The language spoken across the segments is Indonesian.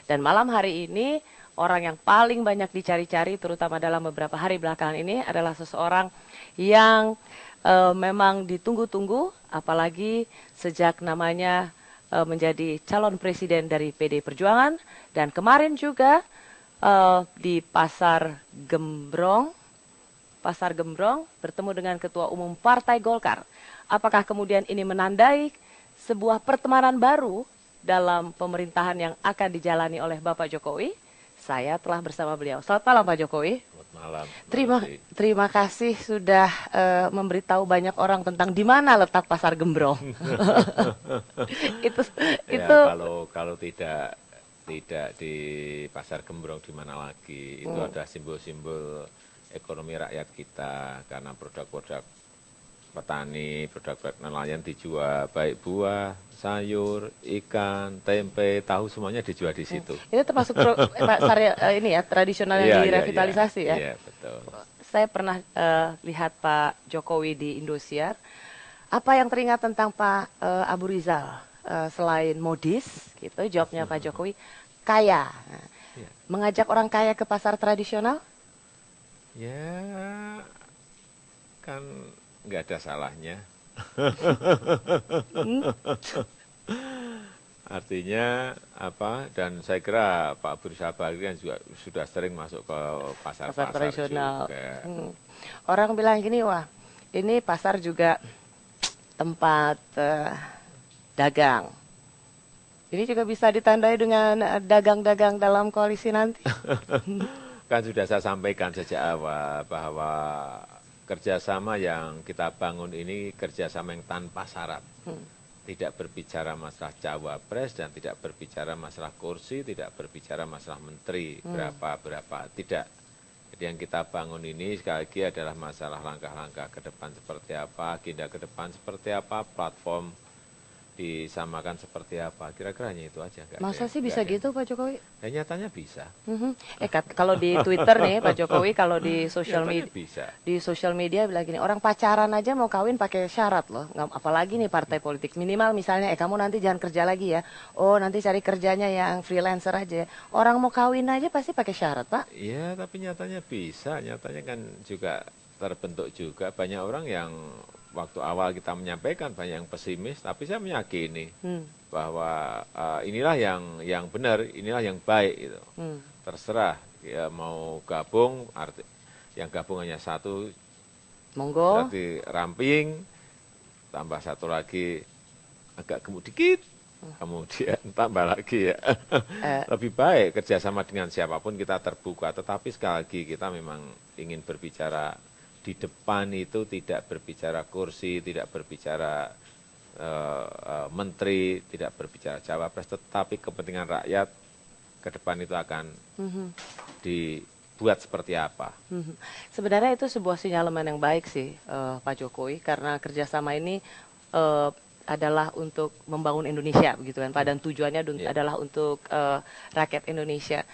Dan malam hari ini orang yang paling banyak dicari-cari terutama dalam beberapa hari belakangan ini adalah seseorang yang memang ditunggu-tunggu, apalagi sejak namanya menjadi calon presiden dari PD Perjuangan. Dan kemarin juga di Pasar Gembrong bertemu dengan Ketua Umum Partai Golkar. Apakah kemudian ini menandai sebuah pertemanan baru dalam pemerintahan yang akan dijalani oleh Bapak Jokowi? Saya telah bersama beliau. Selamat malam Pak Jokowi. Selamat malam. Terima kasih sudah memberitahu banyak orang tentang di mana letak Pasar Gembrong. itu Ya, kalau tidak di Pasar Gembrong di mana lagi? Itu ada simbol-simbol ekonomi rakyat kita karena produk-produk petani, produk-produk nelayan dijual, baik buah, sayur, ikan, tempe, tahu semuanya dijual di situ. Itu termasuk pasar ini ya tradisional yang direvitalisasi ya. Iya, betul. Saya pernah lihat Pak Jokowi di Indosiar. Apa yang teringat tentang Pak Abu Rizal selain modis, gitu? Jawabnya Pak Jokowi kaya. Mengajak orang kaya ke pasar tradisional? Ya, kan nggak ada salahnya. Artinya apa? Dan saya kira Pak Abu Rizal Bakri kan juga sudah sering masuk ke pasar-pasar tradisional juga. Orang bilang gini, wah ini pasar juga tempat dagang. Ini juga bisa ditandai dengan dagang-dagang dalam koalisi nanti. Kan sudah saya sampaikan sejak awal bahwa kerjasama yang kita bangun ini kerjasama yang tanpa syarat. Tidak berbicara masalah cawapres dan tidak berbicara masalah kursi, tidak berbicara masalah menteri, berapa, tidak. Jadi yang kita bangun ini sekali lagi adalah masalah langkah-langkah ke depan seperti apa, agenda ke depan seperti apa, platform disamakan seperti apa, kira-kira hanya itu aja. Masa sih bisa gitu Pak Jokowi? Ya nyatanya bisa. Kalau di Twitter nih Pak Jokowi, kalau di sosial media bilang gini, orang pacaran aja mau kawin pakai syarat loh, apalagi nih partai politik. Minimal misalnya, kamu nanti jangan kerja lagi ya, nanti cari kerjanya yang freelancer aja. Orang mau kawin aja pasti pakai syarat Pak. Iya, tapi nyatanya bisa, nyatanya kan juga terbentuk juga banyak orang yang waktu awal kita menyampaikan banyak yang pesimis, tapi saya meyakini bahwa inilah yang benar, inilah yang baik itu. Terserah ya mau gabung, yang gabung hanya satu, monggo. berarti ramping, tambah satu lagi agak gemuk dikit, kemudian tambah lagi ya. Lebih baik kerjasama dengan siapapun kita terbuka, tetapi sekali lagi kita memang ingin berbicara di depan itu tidak berbicara kursi, tidak berbicara menteri, tidak berbicara cawapres, tetapi kepentingan rakyat ke depan itu akan dibuat seperti apa. Sebenarnya itu sebuah sinyalemen yang baik sih Pak Jokowi, karena kerjasama ini adalah untuk membangun Indonesia, begitu kan Pak, dan tujuannya adalah untuk rakyat Indonesia.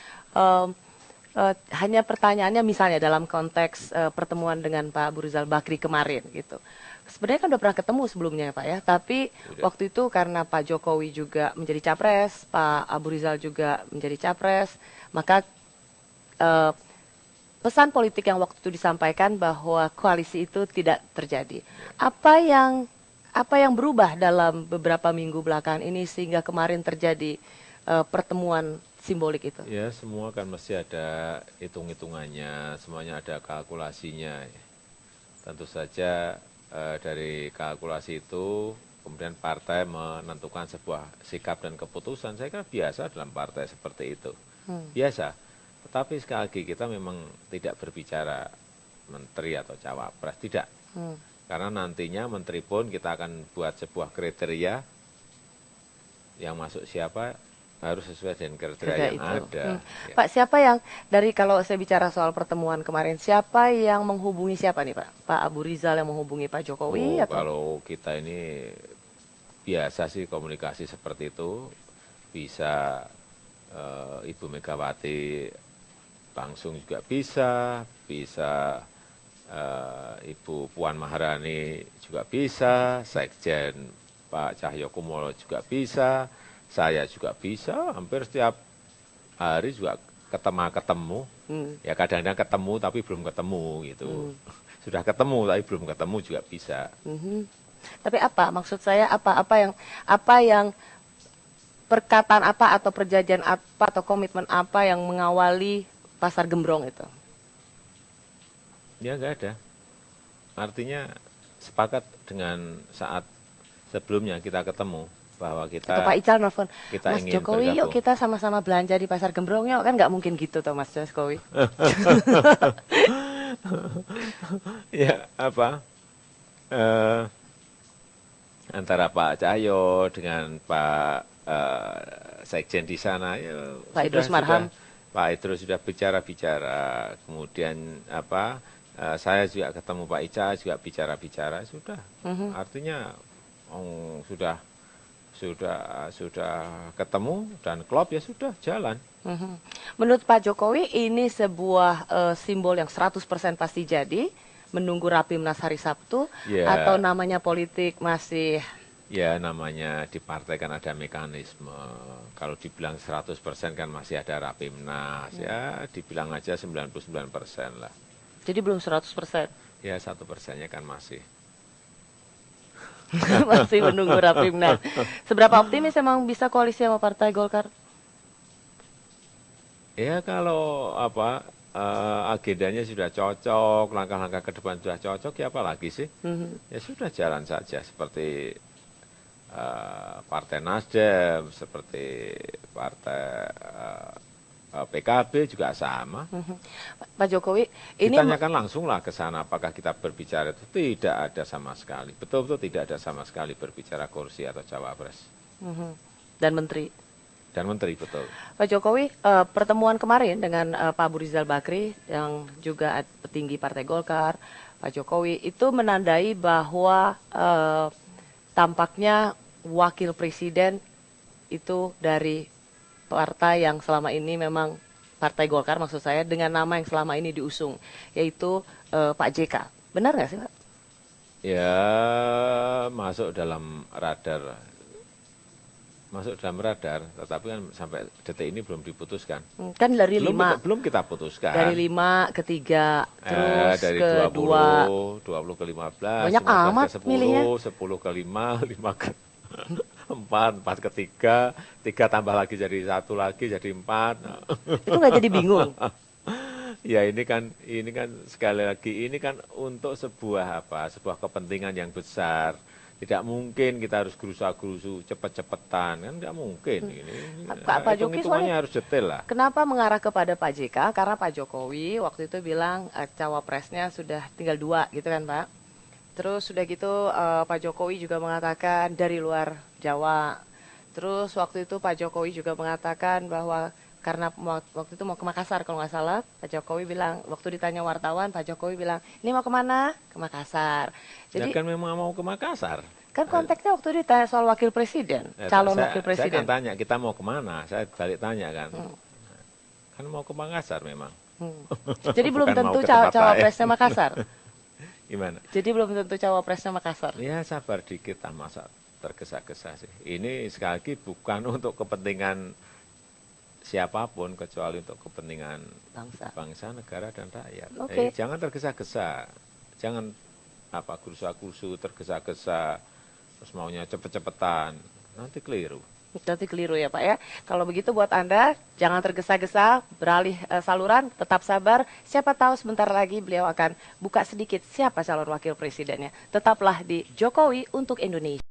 Hanya pertanyaannya misalnya dalam konteks pertemuan dengan Pak Abu Rizal Bakri kemarin gitu. Sebenarnya kan udah pernah ketemu sebelumnya Pak ya, tapi waktu itu karena Pak Jokowi juga menjadi capres, Pak Abu Rizal juga menjadi capres, maka pesan politik yang waktu itu disampaikan bahwa koalisi itu tidak terjadi. Apa yang berubah dalam beberapa minggu belakangan ini sehingga kemarin terjadi pertemuan simbolik itu? Ya, semua kan mesti ada hitung-hitungannya, semuanya ada kalkulasinya. Tentu saja dari kalkulasi itu kemudian partai menentukan sebuah sikap dan keputusan. Saya kira biasa dalam partai seperti itu. Biasa. Tetapi sekali lagi kita memang tidak berbicara menteri atau cawapres, tidak. Karena nantinya menteri pun kita akan buat sebuah kriteria yang masuk siapa, harus sesuai dengan kriteria yang ada. Ya. Pak, siapa yang kalau saya bicara soal pertemuan kemarin, siapa yang menghubungi siapa nih Pak? Pak Abu Rizal yang menghubungi Pak Jokowi? Kalau kita ini biasa sih komunikasi seperti itu, bisa Ibu Megawati langsung juga bisa Ibu Puan Maharani juga bisa, Sekjen Pak Cahyokumolo juga bisa, saya juga bisa, hampir setiap hari juga ketemu, ya kadang-kadang ketemu tapi belum ketemu gitu. Sudah ketemu tapi belum ketemu juga bisa. Tapi apa maksud saya, apa yang perkataan apa atau perjanjian apa atau komitmen apa yang mengawali Pasar Gembrong itu? Ya nggak ada. Artinya sepakat dengan saat sebelumnya kita ketemu bahwa Atau Pak Ical nelfon, kita Mas ingin Jokowi yuk bergabung. kita sama-sama belanja di Pasar Gembrong yuk, kan nggak mungkin gitu toh Mas Jokowi. Ya apa? eh, Antara Pak Cahyo dengan Pak Sekjen di sana, ya Pak Idrus sudah Marham. Pak Idrus sudah bicara-bicara, kemudian apa? Saya juga ketemu Pak Ica juga bicara-bicara, sudah. Artinya sudah ketemu dan klop ya sudah jalan. Menurut Pak Jokowi ini sebuah simbol yang 100% pasti jadi, menunggu Rapimnas hari Sabtu, Ya. atau namanya politik masih. Ya namanya di partai kan ada mekanisme. Kalau dibilang 100% kan masih ada Rapimnas. Ya dibilang aja 99% lah. Jadi belum 100%. Ya 1%-nya kan masih. Masih menunggu Rapimnas. Seberapa optimis emang bisa koalisi sama Partai Golkar? Ya kalau apa agendanya sudah cocok, langkah-langkah ke depan sudah cocok, ya apa lagi sih? Ya sudah jalan saja seperti Partai Nasdem, seperti Partai PKB juga sama. Pak Jokowi, ini Ditanyakan langsung lah ke sana apakah kita berbicara itu tidak ada sama sekali. Betul-betul tidak ada sama sekali berbicara kursi atau cawapres. dan Menteri. Dan menteri, betul. Pak Jokowi, pertemuan kemarin dengan Pak Abu Rizal Bakri yang juga petinggi Partai Golkar, Pak Jokowi itu menandai bahwa tampaknya wakil presiden itu dari partai yang selama ini memang Partai Golkar maksud saya, dengan nama yang selama ini diusung, yaitu Pak JK. Benar nggak sih Pak? Ya masuk dalam radar. Masuk dalam radar, tetapi kan sampai detik ini belum diputuskan. Kan dari Belum kita putuskan. Dari 5 ke 3, terus dari ke 2. 20 ke 15, Banyak 15 amat ke 10, milihnya. 10 ke 5, 5 ke 4, 4 ke 3, 3 tambah lagi jadi 1 lagi jadi 4. Itu nggak jadi bingung. Ya ini kan sekali lagi ini kan untuk sebuah kepentingan yang besar. Tidak mungkin kita harus gerusa-gerusu cepet-cepetan, kan nggak mungkin ini. Pak Jokowi Hitung-hitungannya harus detail lah. Kenapa mengarah kepada Pak JK? Karena Pak Jokowi waktu itu bilang cawapresnya sudah tinggal 2 gitu kan Pak. Terus sudah gitu Pak Jokowi juga mengatakan dari luar Jawa. Terus waktu itu Pak Jokowi juga mengatakan bahwa karena waktu itu mau ke Makassar kalau nggak salah, Pak Jokowi bilang, waktu ditanya wartawan, Pak Jokowi bilang, ini mau kemana? Ke Makassar. Ya Jadi kan memang mau ke Makassar. kan konteksnya waktu ditanya soal wakil presiden, calon wakil Saya presiden. kan tanya, kita mau kemana? Saya balik tanya kan. Kan mau ke Makassar memang. Jadi belum Bukan mau tentu ke tempat lain. cawapresnya Makassar. Gimana? Jadi belum tentu cawapresnya Makassar. Ya sabar dikit lah, masa tergesa-gesa sih. Ini sekali lagi bukan untuk kepentingan siapapun, kecuali untuk kepentingan bangsa, negara, dan rakyat. Oke. Jangan tergesa-gesa. Jangan gerusa-gerusu, tergesa-gesa, terus maunya cepet-cepetan. Nanti keliru. Nanti keliru ya Pak ya. Kalau begitu buat Anda, jangan tergesa-gesa, beralih saluran, tetap sabar. Siapa tahu sebentar lagi beliau akan buka sedikit siapa calon wakil presidennya. Tetaplah di Jokowi untuk Indonesia.